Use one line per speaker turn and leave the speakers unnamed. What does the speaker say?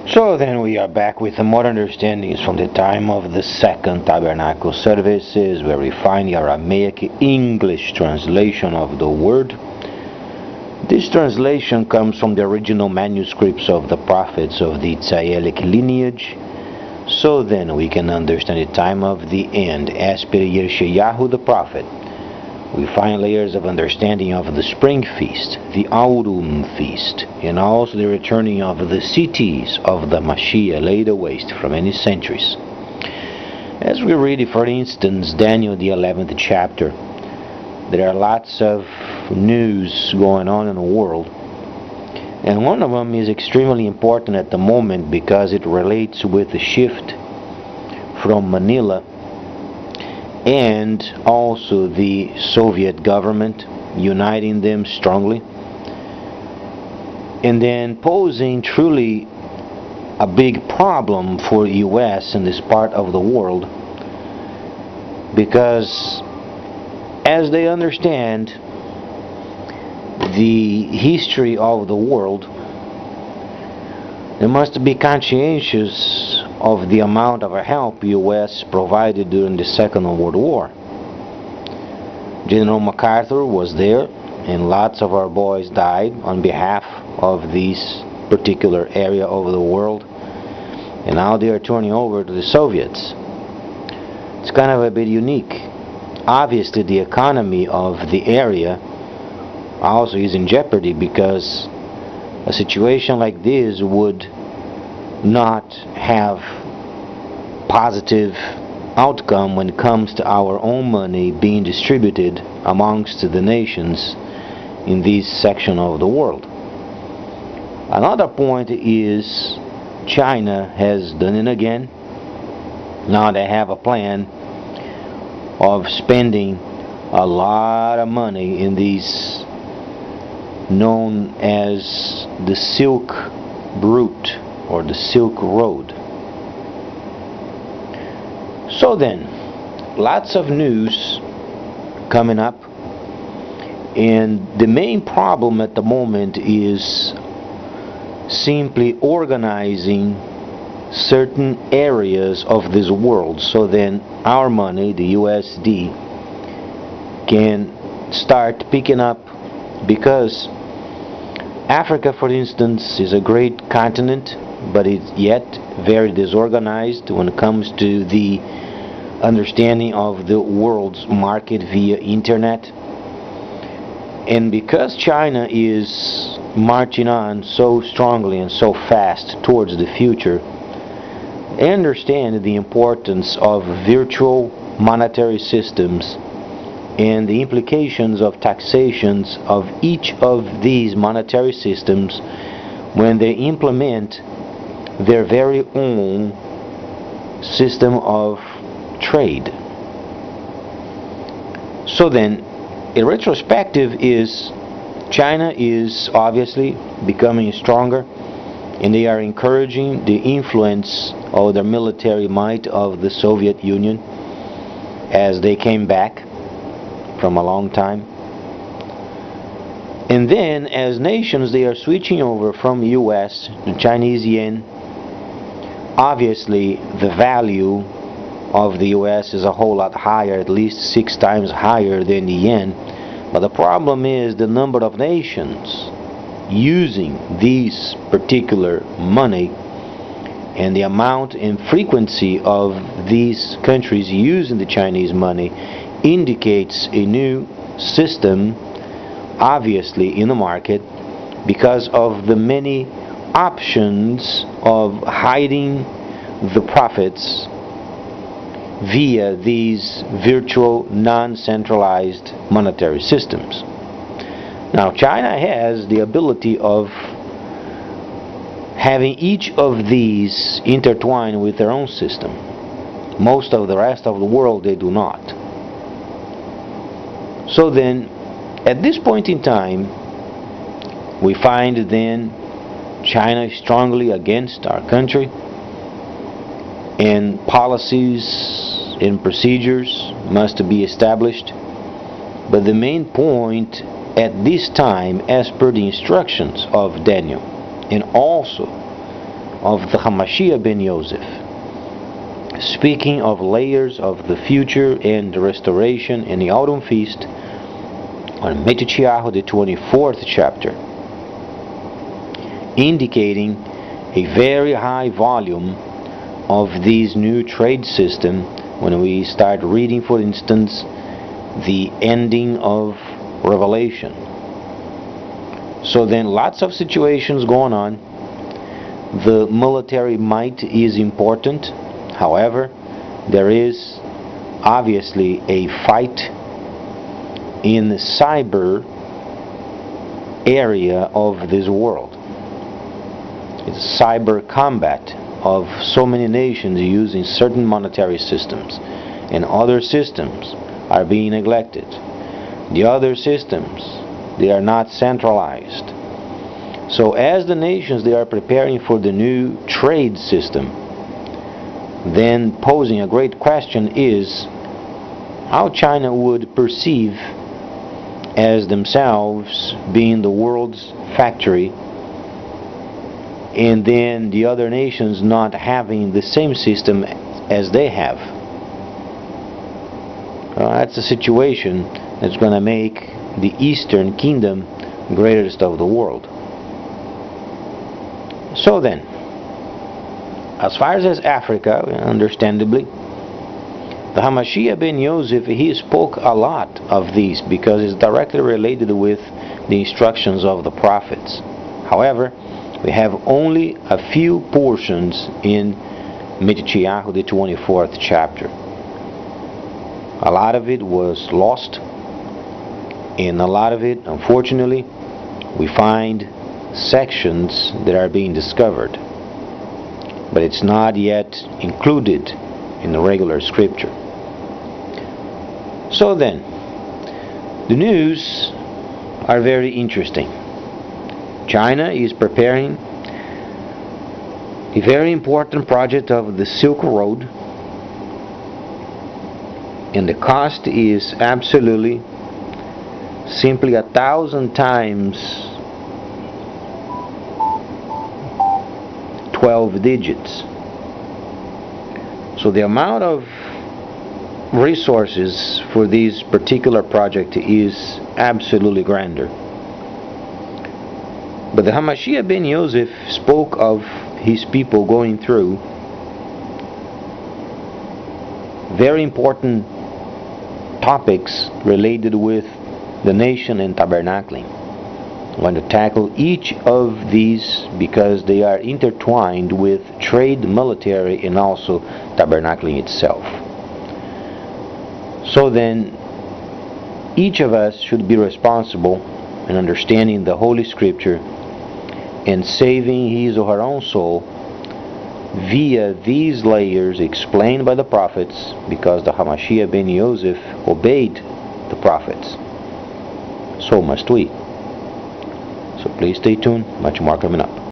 So then we are back with the more understandings from the time of the Second Tabernacle services, where we find the Aramaic English translation of the word. This translation comes from the original manuscripts of the prophets of the Tzayelic lineage. So then we can understand the time of the end as per Yeshayahu the prophet. We find layers of understanding of the spring feast, the autumn feast, and also the returning of the cities of the Mashiach laid waste for many centuries. As we read, for instance, Daniel the 11th chapter, there are lots of news going on in the world, and one of them is extremely important at the moment because it relates with the shift from Manila and also the Soviet government, uniting them strongly, and then posing truly a big problem for the US in this part of the world, because as they understand the history of the world, they must be conscientious of the amount of help U.S. provided during the Second World War. General MacArthur was there, and lots of our boys died on behalf of this particular area of the world, and now they are turning over to the Soviets. It's kind of a bit unique. Obviously, the economy of the area also is in jeopardy because a situation like this would not have positive outcome when it comes to our own money being distributed amongst the nations in this section of the world. Another point is China has done it again. Now they have a plan of spending a lot of money in these known as the Silk Route or the Silk Road. So then, lots of news coming up, and the main problem at the moment is simply organizing certain areas of this world so then our money, the USD, can start picking up, because Africa, for instance, is a great continent, but it's yet very disorganized when it comes to the understanding of the world's market via internet. And because China is marching on so strongly and so fast towards the future, they understand the importance of virtual monetary systems and the implications of taxations of each of these monetary systems when they implement their very own system of trade. So then, a retrospective is China is obviously becoming stronger, and they are encouraging the influence of the military might of the Soviet Union as they came back from a long time. And then as nations, they are switching over from US to Chinese yen. Obviously the value of the US is a whole lot higher, at least 6 times higher than the yen. But the problem is the number of nations using this particular money, and the amount and frequency of these countries using the Chinese money indicates a new system, obviously, in the market, because of the many options of hiding the profits via these virtual non-centralized monetary systems. Now, China has the ability of having each of these intertwined with their own system. Most of the rest of the world, they do not. So then, at this point in time, we find then China is strongly against our country, and policies and procedures must be established. But the main point at this time, as per the instructions of Daniel, and also of the Hamashiach ben Yosef, speaking of layers of the future and the restoration in the autumn feast on Matthew the 24th chapter, indicating a very high volume of this new trade system when we start reading, for instance, the ending of Revelation. So then lots of situations going on. The military might is important. However, there is obviously a fight in the cyber area of this world. It's cyber combat of so many nations using certain monetary systems, and other systems are being neglected. The other systems, they are not centralized. So as the nations, they are preparing for the new trade system, then posing a great question is how China would perceive as themselves being the world's factory, and then the other nations not having the same system as they have. That's a situation that's going to make the Eastern Kingdom greatest of the world. So then, as far as Africa, understandably, the Hamashiach ben Yosef, he spoke a lot of these because it's directly related with the instructions of the prophets. However, we have only a few portions in Matthew the 24th chapter. A lot of it was lost, and a lot of it, unfortunately, we find sections that are being discovered, but it's not yet included in the regular scripture. So then, the news are very interesting. China is preparing a very important project of the Silk Road, and the cost is absolutely simply 1,000 times 12 digits. So the amount of resources for this particular project is absolutely grander. But the Hamashiach ben Yosef spoke of his people going through very important topics related with the nation and tabernacling. I want to tackle each of these because they are intertwined with trade, military, and also tabernacling itself. So then, each of us should be responsible in understanding the Holy Scripture and saving his or her own soul via these layers explained by the prophets, because the Hamashiach ben Yosef obeyed the prophets. So must we. So please stay tuned. Much more coming up.